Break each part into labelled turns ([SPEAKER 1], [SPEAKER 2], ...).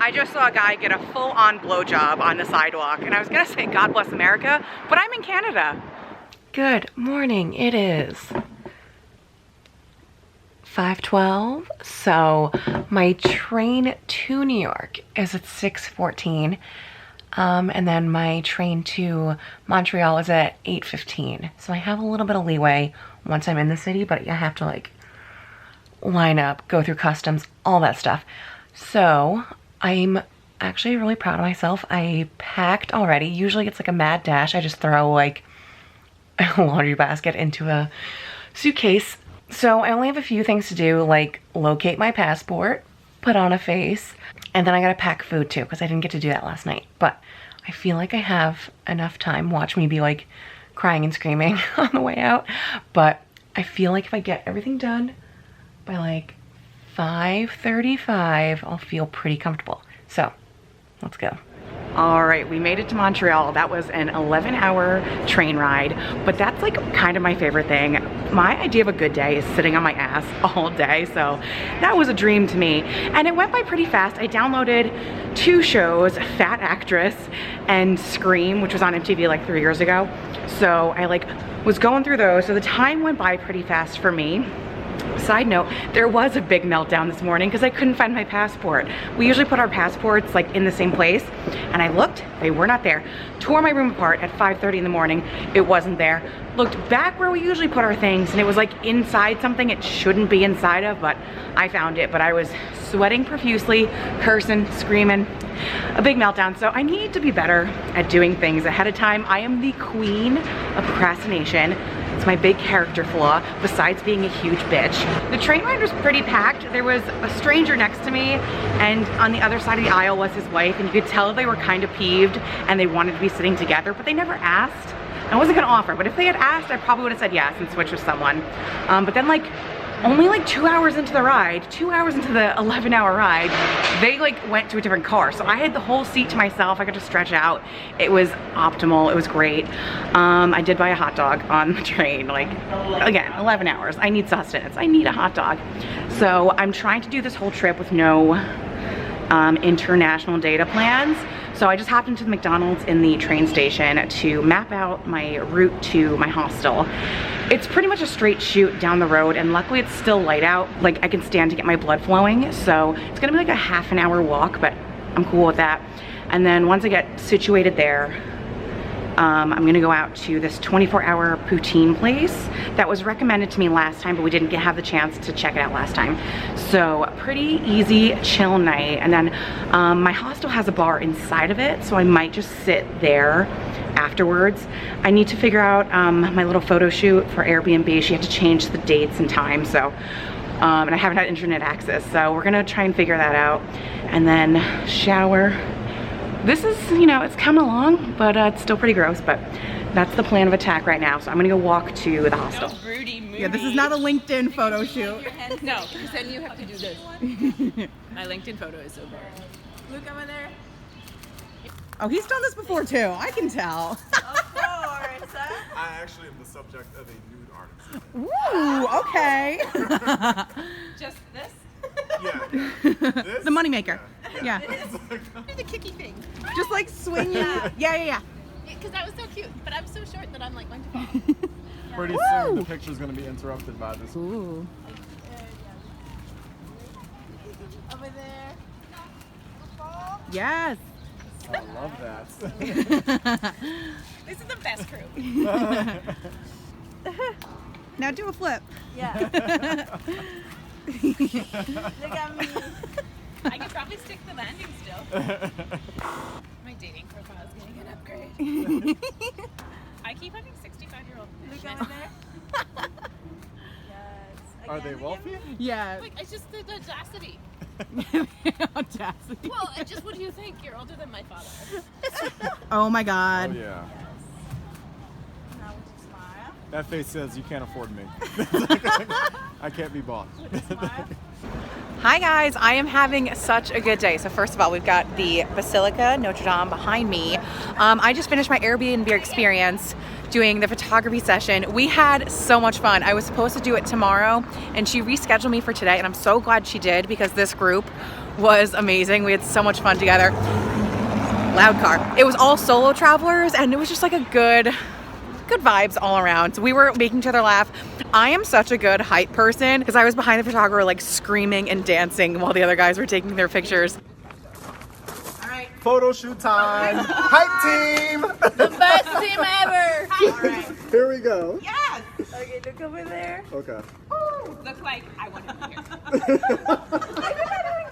[SPEAKER 1] I just saw a guy get a full-on blowjob on the sidewalk, and I was gonna say God bless America, but I'm in Canada. Good morning, it is 5:12, so my train to New York is at 6:14, and then my train to Montreal is at 8:15, so I have a little bit of leeway once I'm in the city, but I have to like line up, go through customs, all that stuff. So I'm actually really proud of myself. I packed already. Usually it's like a mad dash. I just throw like a laundry basket into a suitcase. So I only have a few things to do, like locate my passport, put on a face, and then I gotta pack food too, because I didn't get to do that last night. But I feel like I have enough time. Watch me be like crying and screaming on the way out. But I feel like if I get everything done by like 5:35, I'll feel pretty comfortable. So let's go. All right, we made it to Montreal. That was an 11-hour train ride, but that's like kind of my favorite thing. My idea of a good day is sitting on my ass all day, so that was a dream to me. And it went by pretty fast. I downloaded 2 shows, Fat Actress and Scream, which was on MTV like 3 years ago. So I like was going through those, so the time went by pretty fast for me. Side note, there was a big meltdown this morning because I couldn't find my passport. We usually put our passports like in the same place, and I looked, they were not there. Tore my room apart at 5:30 in the morning, it wasn't there. Looked back where we usually put our things, and it was like inside something it shouldn't be inside of, but I found it. But I was sweating profusely, cursing, screaming, a big meltdown. So I need to be better at doing things ahead of time. I am the queen of procrastination. It's my big character flaw, besides being a huge bitch. The train ride was pretty packed. There was a stranger next to me, and on the other side of the aisle was his wife, and you could tell they were kind of peeved and they wanted to be sitting together, but they never asked. I wasn't gonna offer, but if they had asked, I probably would have said yes and switched with someone. But then like, only like 2 hours into the ride, 2 hours into the 11-hour ride, they like went to a different car. So I had the whole seat to myself. I got to stretch out. It was optimal. It was great. I did buy a hot dog on the train. Like, again, 11 hours. I need sustenance. I need a hot dog. So I'm trying to do this whole trip with no international data plans. So I just hopped into the McDonald's in the train station to map out my route to my hostel. It's pretty much a straight shoot down the road, and luckily it's still light out. Like, I can stand to get my blood flowing, so it's gonna be like a half an hour walk, but I'm cool with that. And then once I get situated there, I'm gonna go out to this 24-hour poutine place that was recommended to me last time, but we didn't have the chance to check it out last time. So pretty easy, chill night. And then my hostel has a bar inside of it, so I might just sit there afterwards. I need to figure out my little photo shoot for Airbnb. She had to change the dates and time, so and I haven't had internet access, so we're gonna try and figure that out. And then shower. This is, you know, it's coming along, but it's still pretty gross, but that's the plan of attack right now. So I'm gonna go walk to the hostel.
[SPEAKER 2] Yeah, this is not a LinkedIn photo shoot.
[SPEAKER 3] No, because then you have to do this. My LinkedIn photo is so bad.
[SPEAKER 2] Look over there. Oh, he's done this before too. I can tell.
[SPEAKER 4] Of course. I actually am the subject of a nude artist.
[SPEAKER 2] Ooh, okay.
[SPEAKER 3] Just this?
[SPEAKER 4] Yeah. This?
[SPEAKER 2] The moneymaker. Yeah.
[SPEAKER 3] Do the kicky thing.
[SPEAKER 2] Just like swing you. Yeah.
[SPEAKER 3] Because that was so cute, but I'm so short that I'm like going to fall.
[SPEAKER 4] Pretty soon the picture's going to be interrupted by this.
[SPEAKER 2] Ooh.
[SPEAKER 3] Over there.
[SPEAKER 2] Yes.
[SPEAKER 4] I love that.
[SPEAKER 3] This is the best crew.
[SPEAKER 2] Now do a flip.
[SPEAKER 3] Yeah. Look at me. I could probably stick the landing still. My dating profile is getting an upgrade. I keep having 65-year-old men. Look over there. Yes.
[SPEAKER 4] Are they wealthy?
[SPEAKER 2] Yeah.
[SPEAKER 3] Like, it's just the audacity.
[SPEAKER 2] Audacity.
[SPEAKER 3] Well, just what do you think? You're older than my father.
[SPEAKER 2] Oh my God.
[SPEAKER 4] Oh yeah.
[SPEAKER 3] Now would you smile?
[SPEAKER 4] That face says you can't afford me. I can't be bought.
[SPEAKER 1] Hi guys, I am having such a good day. So first of all, we've got the Basilica Notre Dame behind me. I just finished my Airbnb experience doing the photography session. We had so much fun. I was supposed to do it tomorrow and she rescheduled me for today, and I'm so glad she did because this group was amazing. We had so much fun together. Loud car. It was all solo travelers, and it was just like a good vibes all around. So we were making each other laugh. I am such a good hype person because I was behind the photographer like screaming and dancing while the other guys were taking their pictures.
[SPEAKER 4] Photo shoot time. Hype team.
[SPEAKER 3] The best team ever.
[SPEAKER 1] All right.
[SPEAKER 4] Here we go.
[SPEAKER 1] Yes.
[SPEAKER 3] Okay, look over there.
[SPEAKER 4] Okay.
[SPEAKER 3] Ooh, look like I want to be here. I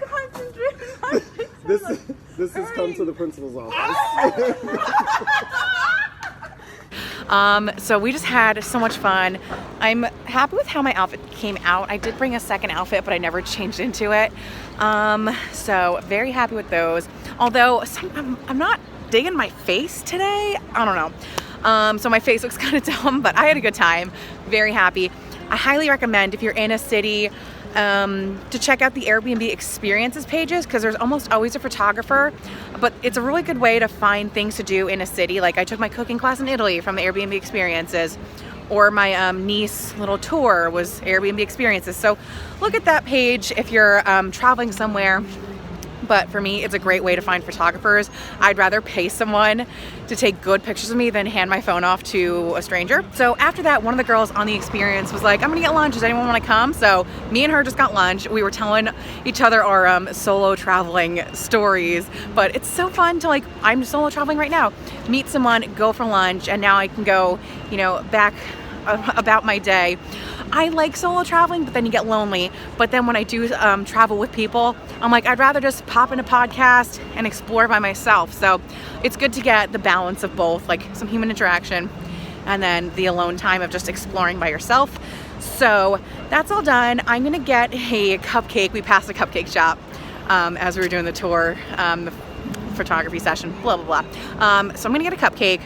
[SPEAKER 3] concentrate.
[SPEAKER 4] This has come to the principal's office.
[SPEAKER 1] So we just had so much fun. I'm happy with how my outfit came out. I did bring a second outfit, but I never changed into it. So very happy with those. Although I'm not digging my face today. I don't know. So my face looks kind of dumb, but I had a good time. Very happy. I highly recommend if you're in a city to check out the Airbnb experiences pages because there's almost always a photographer, but it's a really good way to find things to do in a city. Like I took my cooking class in Italy from the Airbnb experiences, or my niece little tour was Airbnb experiences. So look at that page if you're traveling somewhere. But for me, it's a great way to find photographers. I'd rather pay someone to take good pictures of me than hand my phone off to a stranger. So after that, one of the girls on the experience was like, I'm gonna get lunch, does anyone wanna come? So me and her just got lunch. We were telling each other our solo traveling stories, but it's so fun to like, I'm solo traveling right now, meet someone, go for lunch, and now I can go, you know, back about my day. I like solo traveling, but then you get lonely. But then when I do travel with people, I'm like, I'd rather just pop in a podcast and explore by myself. So it's good to get the balance of both, like some human interaction and then the alone time of just exploring by yourself. So that's all done. I'm gonna get a cupcake. We passed a cupcake shop as we were doing the tour, the photography session, blah, blah, blah. So I'm gonna get a cupcake,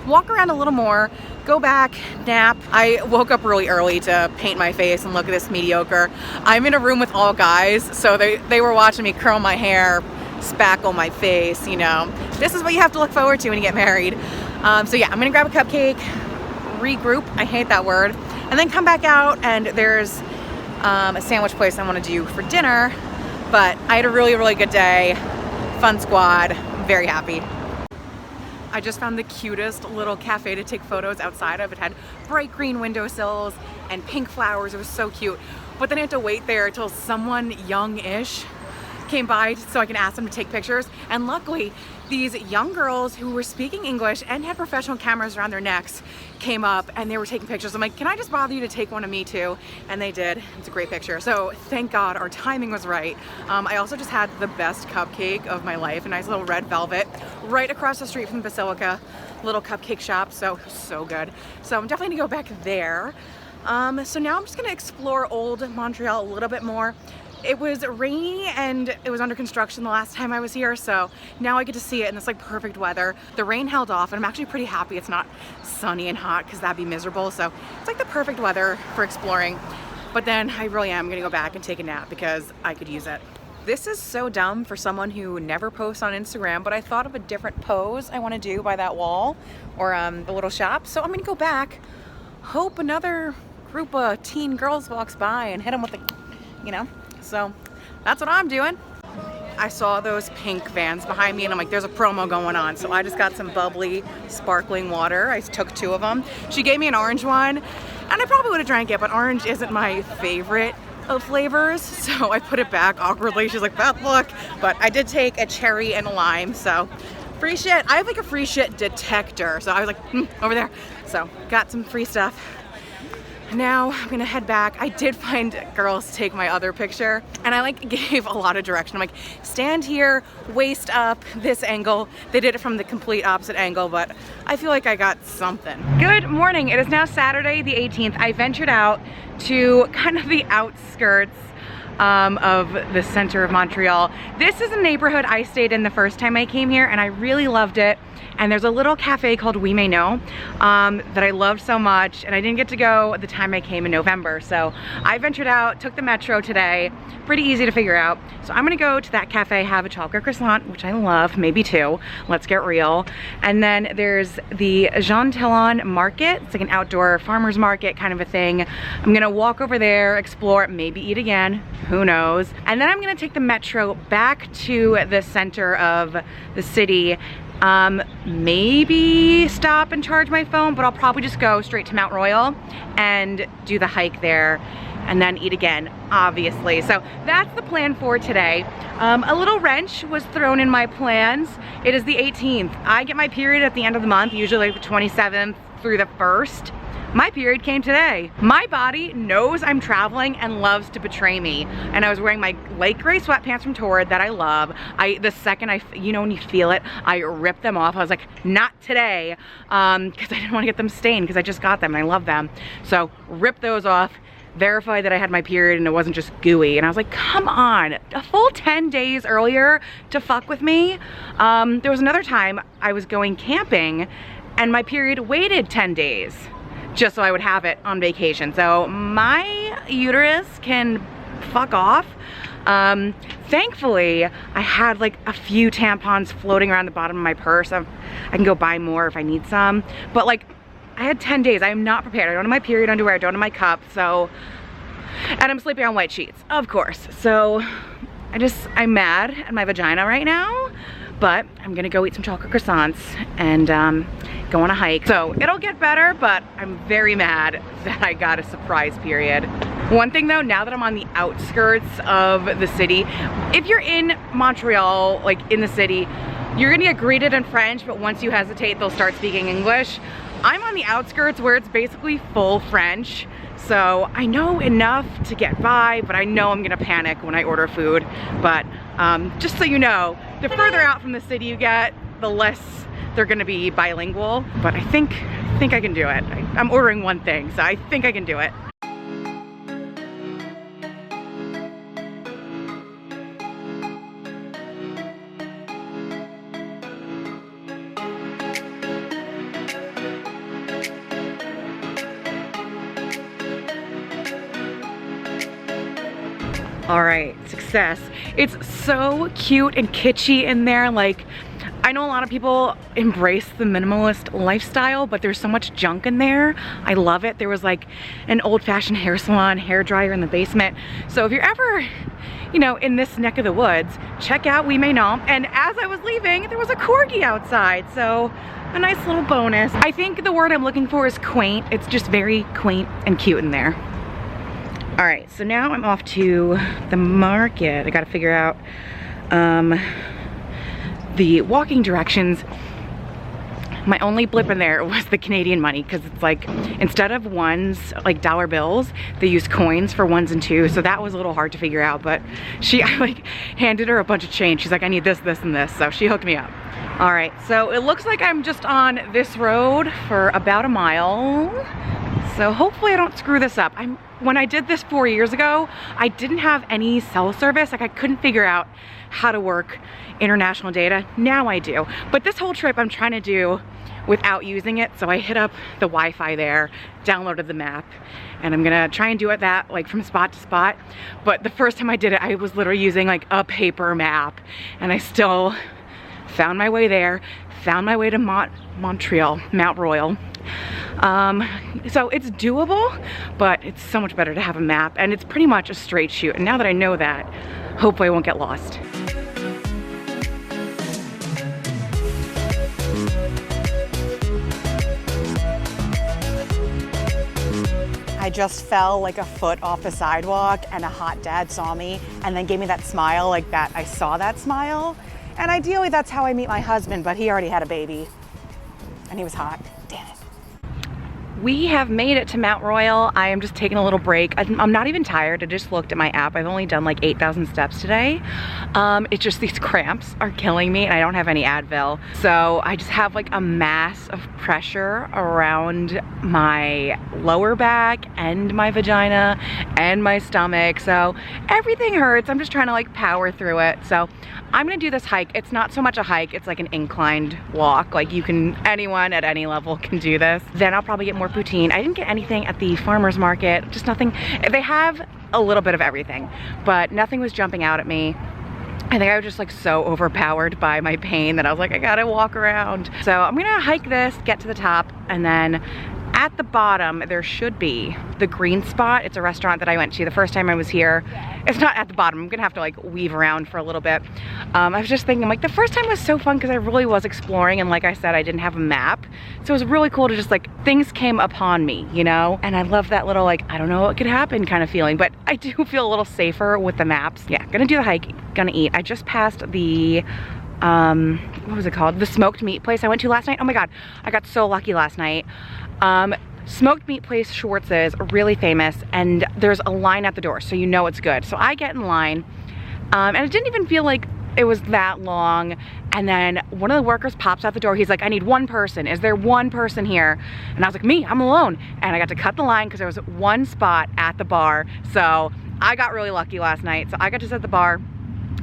[SPEAKER 1] walk around a little more, go back, nap. I woke up really early to paint my face and look at this mediocre. I'm in a room with all guys, so they were watching me curl my hair, spackle my face, you know. This is what you have to look forward to when you get married. So yeah, I'm gonna grab a cupcake, regroup, I hate that word, and then come back out, and there's a sandwich place I wanna do for dinner. But I had a really, really good day. Fun squad, I'm very happy. I just found the cutest little cafe to take photos outside of. It had bright green windowsills and pink flowers. It was so cute. But then I had to wait there until someone young-ish came by so I can ask them to take pictures. And luckily, these young girls who were speaking English and had professional cameras around their necks came up and they were taking pictures. I'm like, can I just bother you to take one of me too? And they did. It's a great picture. So thank God our timing was right. I also just had the best cupcake of my life, a nice little red velvet right across the street from the Basilica, little cupcake shop. So good. So I'm definitely gonna go back there. So now I'm just gonna explore old Montreal a little bit more. It was rainy and it was under construction the last time I was here, so now I get to see it in this like perfect weather. The rain held off and I'm actually pretty happy it's not sunny and hot because that'd be miserable. So it's like the perfect weather for exploring. But then I really am gonna go back and take a nap because I could use it. This is so dumb for someone who never posts on Instagram, but I thought of a different pose I wanna do by that wall or the little shop. So I'm gonna go back, hope another group of teen girls walks by and hit them with the, you know. So that's what I'm doing. I saw those pink vans behind me and I'm like, there's a promo going on. So I just got some bubbly, sparkling water. I took 2 of them. She gave me an orange one and I probably would have drank it, but orange isn't my favorite of flavors. So I put it back awkwardly. She's like, bad luck. But I did take a cherry and a lime. So free shit. I have like a free shit detector. So I was like, over there. So got some free stuff. Now I'm gonna head back. I did find girls to take my other picture and I like gave a lot of direction. I'm like, stand here, waist up, this angle. They did it from the complete opposite angle, but I feel like I got something. Good morning. It is now Saturday the 18th. I ventured out to kind of the outskirts of the center of Montreal. This is a neighborhood I stayed in the first time I came here and I really loved it. And there's a little cafe called We May Know that I loved so much, and I didn't get to go the time I came in November. So I ventured out, took the metro today, pretty easy to figure out. So I'm gonna go to that cafe, have a chocolate croissant, which I love, maybe 2, let's get real. And then there's the Jean Talon Market. It's like an outdoor farmer's market kind of a thing. I'm gonna walk over there, explore, maybe eat again, who knows? And then I'm gonna take the metro back to the center of the city. Maybe stop and charge my phone, but I'll probably just go straight to Mount Royal and do the hike there and then eat again, obviously. So that's the plan for today. A little wrench was thrown in my plans. It is the 18th. I get my period at the end of the month, usually like the 27th through the 1st. My period came today. My body knows I'm traveling and loves to betray me. And I was wearing my light gray sweatpants from Torrid that I love. The second you know when you feel it, I ripped them off. I was like, not today, because I didn't want to get them stained because I just got them and I love them. So ripped those off, verified that I had my period and it wasn't just gooey. And I was like, come on, a full 10 days earlier to fuck with me. There was another time I was going camping and my period waited 10 days. Just so I would have it on vacation. So my uterus can fuck off. Thankfully, I had like a few tampons floating around the bottom of my purse. I can go buy more if I need some. But like, I had 10 days. I am not prepared. I don't have my period underwear. I don't have my cup. So, and I'm sleeping on white sheets, of course. So I'm mad at my vagina right now. But I'm gonna go eat some chocolate croissants and go on a hike. So it'll get better, but I'm very mad that I got a surprise period. One thing though, now that I'm on the outskirts of the city, if you're in Montreal, like in the city, you're gonna get greeted in French, but once you hesitate, they'll start speaking English. I'm on the outskirts where it's basically full French. So I know enough to get by, but I know I'm gonna panic when I order food. But just so you know, the further out from the city you get, the less they're gonna be bilingual. But I think I can do it. I'm ordering one thing, so I think I can do it. All right, success. It's so cute and kitschy in there. Like, I know a lot of people embrace the minimalist lifestyle, but there's so much junk in there. I love it. There was like an old-fashioned hair salon, hair dryer in the basement. So if you're ever, you know, in this neck of the woods, check out We May Nom. And as I was leaving, there was a corgi outside. So a nice little bonus. I think the word I'm looking for is quaint. It's just very quaint and cute in there. All right, so now I'm off to the market. I gotta figure out the walking directions. My only blip in there was the Canadian money, because it's like, instead of ones, like dollar bills, they use coins for ones and twos, so that was a little hard to figure out, but I like handed her a bunch of change. She's like, I need this, this, and this, so she hooked me up. All right, so it looks like I'm just on this road for about a mile, so hopefully I don't screw this up. When I did this 4 years ago, I didn't have any cell service. Like, I couldn't figure out how to work international data. Now I do. But this whole trip I'm trying to do without using it. So I hit up the Wi-Fi there, downloaded the map, and I'm gonna try and do it that like from spot to spot. But the first time I did it, I was literally using like a paper map, and I still found my way there, found my way to Montreal, Mount Royal. So it's doable, but it's so much better to have a map, and it's pretty much a straight shoot. And now that I know that, hopefully I won't get lost. I just fell like a foot off the sidewalk, and a hot dad saw me and then gave me that smile, like that I saw that smile. And ideally that's how I meet my husband, but he already had a baby and he was hot. Damn it. We have made it to Mount Royal. I am just taking a little break. I'm not even tired. I just looked at my app. I've only done like 8,000 steps today. It's just these cramps are killing me, and I don't have any Advil. So I just have like a mass of pressure around my lower back and my vagina and my stomach. So everything hurts. I'm just trying to like power through it. So I'm gonna do this hike. It's not so much a hike, it's like an inclined walk. Like anyone at any level can do this. Then I'll probably get more poutine. I didn't get anything at the farmer's market, just nothing. They have a little bit of everything, but nothing was jumping out at me. I think I was just like so overpowered by my pain that I was like, I gotta walk around. So I'm gonna hike this, get to the top, and then at the bottom, there should be the green spot. It's a restaurant that I went to the first time I was here. It's not at the bottom. I'm gonna have to like weave around for a little bit. I was just thinking, like, the first time was so fun because I really was exploring, and like I said, I didn't have a map. So it was really cool to just like, things came upon me, you know? And I love that little like, I don't know what could happen kind of feeling, but I do feel a little safer with the maps. Yeah, gonna do the hike, gonna eat. I just passed the, what was it called? The smoked meat place I went to last night. Oh my God, I got so lucky last night. Smoked meat place Schwartz is really famous, and there's a line at the door, so you know it's good. So I get in line, and it didn't even feel like it was that long. And then one of the workers pops out the door. He's like, I need one person. Is there one person here? And I was like, me, I'm alone. And I got to cut the line because there was one spot at the bar. So I got really lucky last night. So I got to sit at the bar.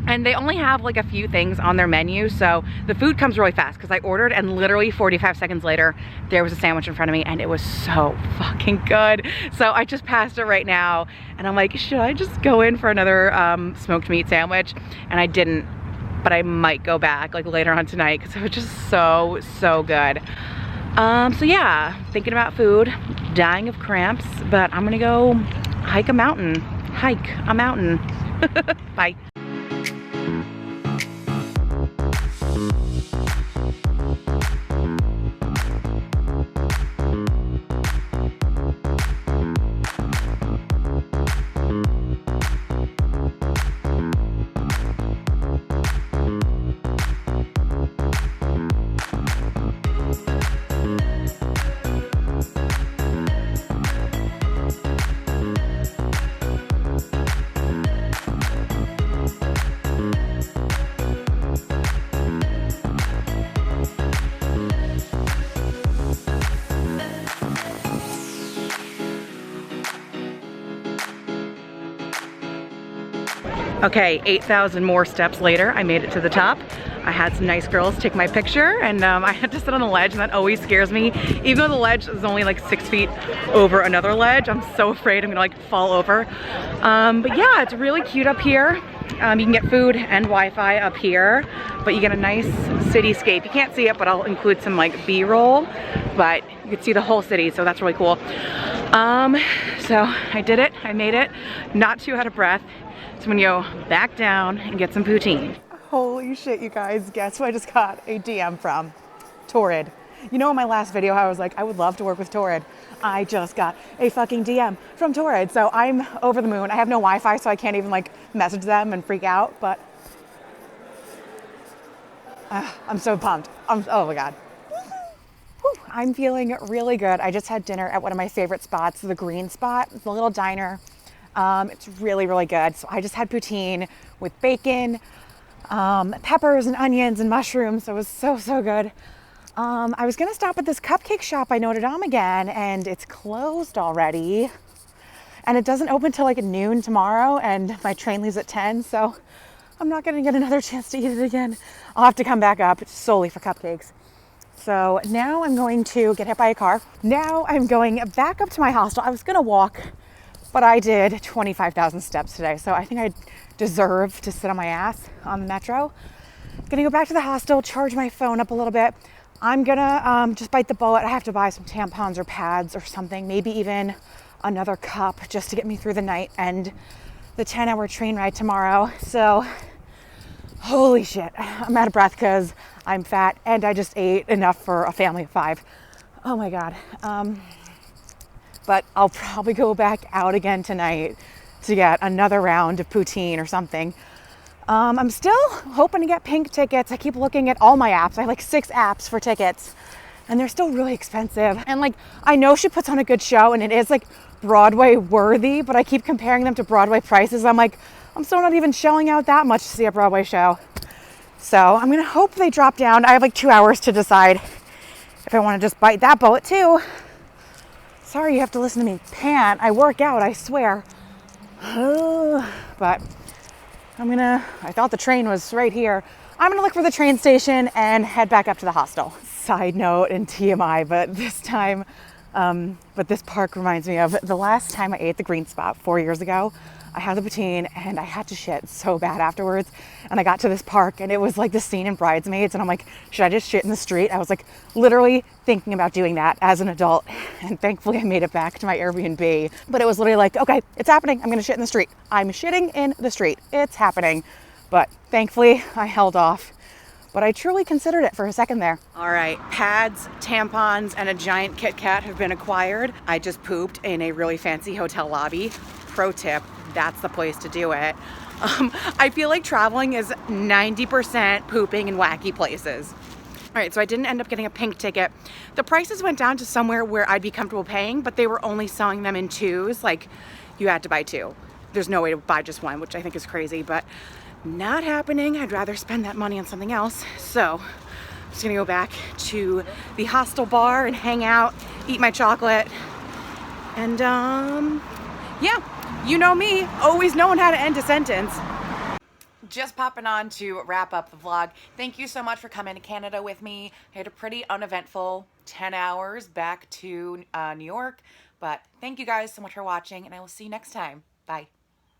[SPEAKER 1] And they only have like a few things on their menu, so the food comes really fast because I ordered, and literally 45 seconds later there was a sandwich in front of me, and it was so fucking good. So I just passed it right now, and I'm like, should I just go in for another smoked meat sandwich? And I didn't, but I might go back like later on tonight because it was just so good. So yeah, thinking about food, dying of cramps, but I'm gonna go hike a mountain. Bye. Okay, 8,000 more steps later, I made it to the top. I had some nice girls take my picture, and I had to sit on the ledge, and that always scares me. Even though the ledge is only like 6 feet over another ledge, I'm so afraid I'm gonna like fall over. But yeah, it's really cute up here. You can get food and Wi-Fi up here, but you get a nice cityscape. You can't see it, but I'll include some like B-roll, but you can see the whole city, so that's really cool. So I did it, I made it, not too out of breath. So I'm gonna go back down and get some poutine.
[SPEAKER 2] Holy shit, you guys. Guess who I just got a DM from? Torrid. You know in my last video I was like, I would love to work with Torrid. I just got a fucking DM from Torrid. So I'm over the moon. I have no Wi-Fi, so I can't even like message them and freak out, but I'm so pumped. Oh my God. Whew, I'm feeling really good. I just had dinner at one of my favorite spots, the Green Spot, the little diner. It's really good. So I just had poutine with bacon, peppers and onions and mushrooms. So it was so good. I was gonna stop at this cupcake shop by Notre Dame again, and it's closed already. And it doesn't open till like noon tomorrow, and my train leaves at 10, so I'm not gonna get another chance to eat it again. I'll have to come back up solely for cupcakes. So now I'm going to get hit by a car. Now I'm going back up to my hostel. I was gonna walk, but I did 25,000 steps today, so I think I deserve to sit on my ass on the metro. Gonna go back to the hostel, charge my phone up a little bit. I'm gonna just bite the bullet. I have to buy some tampons or pads or something, maybe even another cup just to get me through the night and the 10-hour train ride tomorrow. So, holy shit, I'm out of breath because I'm fat and I just ate enough for a family of 5. Oh my God. But I'll probably go back out again tonight to get another round of poutine or something. I'm still hoping to get pink tickets. I keep looking at all my apps. I have like 6 apps for tickets, and they're still really expensive. And like, I know she puts on a good show and it is like Broadway worthy, but I keep comparing them to Broadway prices. I'm like, I'm still not even shelling out that much to see a Broadway show. So I'm gonna hope they drop down. I have like 2 hours to decide if I wanna just bite that bullet too. Sorry, you have to listen to me pant. I work out, I swear. But I thought the train was right here. I'm gonna look for the train station and head back up to the hostel. Side note and TMI, but this time But this park reminds me of the last time I ate the green spot 4 years ago. I had the poutine and I had to shit so bad afterwards. And I got to this park and it was like the scene in Bridesmaids. And I'm like, should I just shit in the street? I was like literally thinking about doing that as an adult. And thankfully I made it back to my Airbnb. But it was literally like, okay, it's happening. I'm gonna shit in the street. I'm shitting in the street. It's happening. But thankfully I held off. But I truly considered it for a second there.
[SPEAKER 1] All right, pads, tampons, and a giant Kit Kat have been acquired. I just pooped in a really fancy hotel lobby. Pro tip, that's the place to do it. I feel like traveling is 90% pooping in wacky places. All right, so I didn't end up getting a pink ticket. The prices went down to somewhere where I'd be comfortable paying, but they were only selling them in twos. Like, you had to buy two. There's no way to buy just one, which I think is crazy, but not happening. I'd rather spend that money on something else. So I'm just gonna go back to the hostel bar and hang out, eat my chocolate, and yeah, you know me, always knowing how to end a sentence. Just popping on to wrap up the vlog. Thank you so much for coming to Canada with me. I had a pretty uneventful 10 hours back to New York, but thank you guys so much for watching, and I will see you next time. Bye.